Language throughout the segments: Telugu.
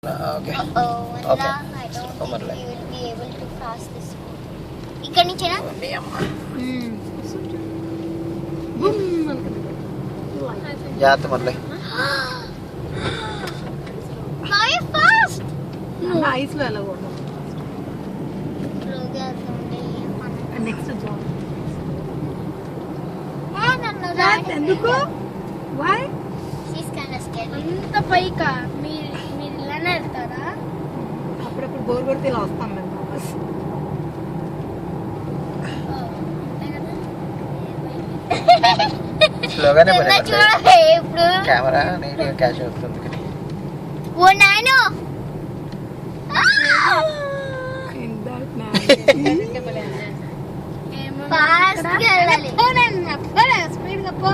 Okay. Okay. ఇక్కడ నుంచేనా జాగ్రత్త మళ్ళీ ఐస్ లో ఎలా కూడా నెక్స్ట్ ఎందుకు వై అంత పైకా మీరు ఇలానే వెళ్తారా? అప్పుడప్పుడు బోర్ కొడితే ఇలా వస్తాం మేము వాపస్. స్లోగానే చూడండి ఇప్పుడు కెమెరా నీట్ గా క్యాచ్ అవుతుంది. ఓ నాయనో ఫాస్ట్ గా వెళ్ళాలి. స్పీడ్ గా పో.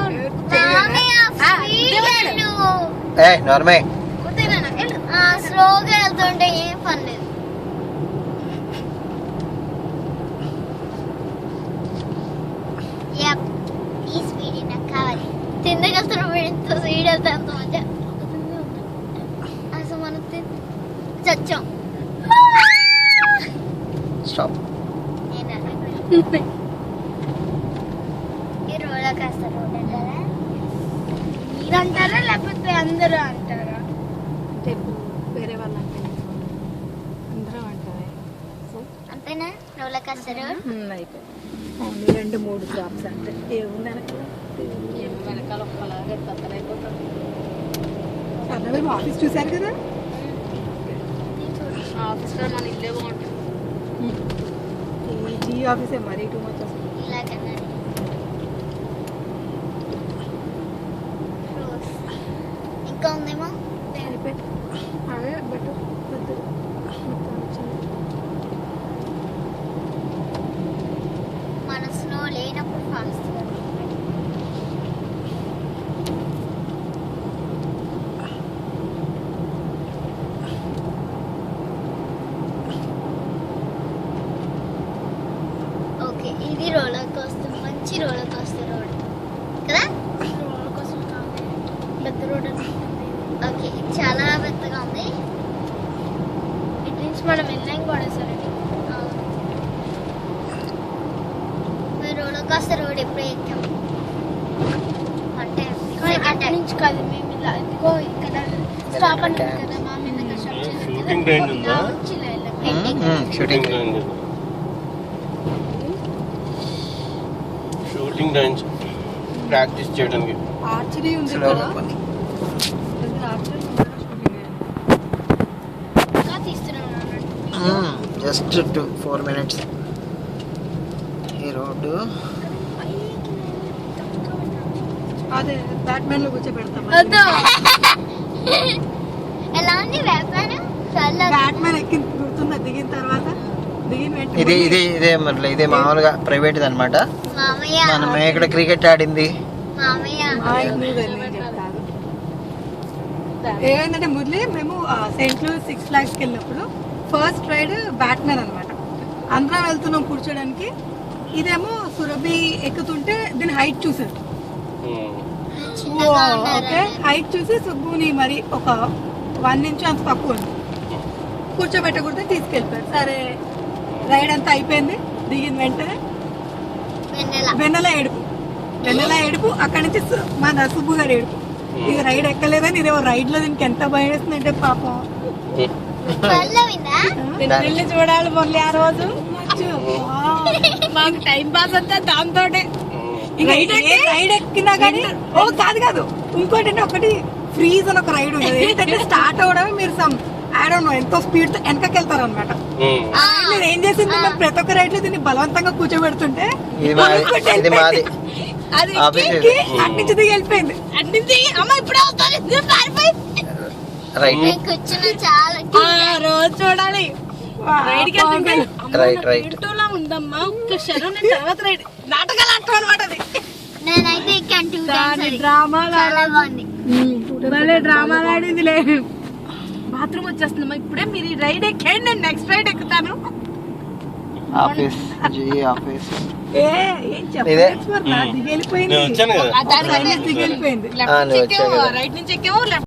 ఏ నార్మల్ స్లోగా వెళ్తుంటే ఏం పని లేదు. ఈ స్పీడ్ నాకు కావాలి. తిందకి వెళ్తున్నప్పుడు ఎంత స్పీడ్ వెళ్తే అంత మధ్య అసలు మనం చచ్చాం. స్టాప్. ఈ రోడ్లో కాస్త రోడ్ అంటారా? మీరు అంటారా లేకపోతే అందరూ అంటారా? అంటే వేరే వాళ్ళు అంటే అందరం అంటారా? అంతేనా? రోడ్లో కాస్త రోడ్ అయిపోయింది. 2-3 జాబ్స్ అంటే ఏముంది వెనకాల ఒక్కలాగే పక్కనైపోతుంది. మేము ఆఫీస్ చూసారు కదా, ఆఫీస్లో మన ఇల్లే బాగుంటుంది. ఈ ఆఫీసే మరీ టూ మచ్ వస్తుంది. ఇలాగన్నా ఇంకా ఉందేమో. అదే బట్ మన స్నో లేనప్పుడు ఫాస్ట్ ఓకే. ఇది రోలర్ కోస్టర్, మంచి రోలర్ కోస్టర్ రోడ్ కదా? రోలర్ కోస్టర్ పెద్ద రోడ్ ఓకే, చాలా పెద్దగా ఉంది. ఇటు నుంచి మనం వెళ్ళాం కూడా సరే. రోలర్ కోస్టర్ రోడ్ ఎప్పుడూ ఎక్కాం అంటే అక్కడి నుంచి కాదు, మేము ఇలా ఇదిగో ఇక్కడ స్టాప్ అని కదా మా మీద షూటింగ్ రేంజ్ ఉందా? షూటింగ్ షూటింగ్ రేంజ్ ప్రాక్టీస్ చేయడానికి. ఆర్చరీ ఉంది స్లో కదా, జస్ట్ 4 minutes. ఈ రోడ్డు అదే బ్యాట్మెన్ లో కూర్చోబెడతాం. ఎలా ఉంది బ్యాట్మెన్ ఎక్కి గుర్తుందా? దిగిన తర్వాత ఇదే మళ్ళీ ఇదే మామూలుగా ప్రైవేట్ అనమాట. మామయ్య మనం ఇక్కడ క్రికెట్ ఆడింది. మామయ్య ఏమైందంటే మురళి మేము సెయింట్ లూయిస్ 6 Flags వెళ్ళినప్పుడు ఫస్ట్ రైడ్ బ్యాట్మెన్ అనమాట. అందరం వెళ్తున్నాం కూర్చోడానికి. ఇదేమో సురభి ఎక్కుతుంటే దీని హైట్ చూసారు. ఓకే, హైట్ చూసి సుబ్బుని మరి ఒక 1 inch అంత తక్కువ ఉంది, కూర్చోబెట్టకూడదు తీసుకెళ్ళిపోయారు. సరే రైడ్ అంతా అయిపోయింది. దిగిన వెంటనే వెన్నెల ఏడుపు. అక్కడి నుంచి మన సుబ్బు గారు ఏడుపు. ఇది రైడ్ ఎక్కలేదని ఇదేమో రైడ్ లో దీనికి ఎంత భయం వేస్తుందంటే పాపం. వెళ్ళి చూడాలి మొదలు ఆ రోజు. మాకు టైం పాస్ అంతా దాంతో రైడ్ ఎక్కినా కానీ కాదు ఇంకోటి అంటే ఒకటి ఫ్రీజ్ అని ఒక రైడ్ ఉంటుంది. ఏంటంటే స్టార్ట్ అవడమే మీరు ఎంతో స్పీడ్ తో వెనకకి వెళ్తారు అనమాట. మీరు ఏం చేసింది, ప్రతి ఒక్క రైడ్ లో దీన్ని బలవంతంగా కూర్చోబెడుతుంటే అది అటు నుంచి దిగి వెళ్ళిపోయింది. అటు నుంచి అమ్మ ఇప్పుడే రోజు చూడాలి. ఉందమ్మా ఒక్క శరం తర్వాత రైడ్ నాటకాలు ఆడటం అనమాట. అది డ్రామాలు ఆడింది. బాత్రూమ్ వచ్చేస్తుందమ్మా ఇప్పుడే, మీరు ఈ రైడ్ ఎక్కండి, నేను నెక్స్ట్ రైడ్ ఎక్కుతాను. ఆఫీస్ దిగెళ్ళిపోయింది. నేను వచ్చాను కదా. దిగెళ్ళిపోయింది. నువ్వు వచ్చావు కదా. రైట్ నుంచి ఎక్కేవో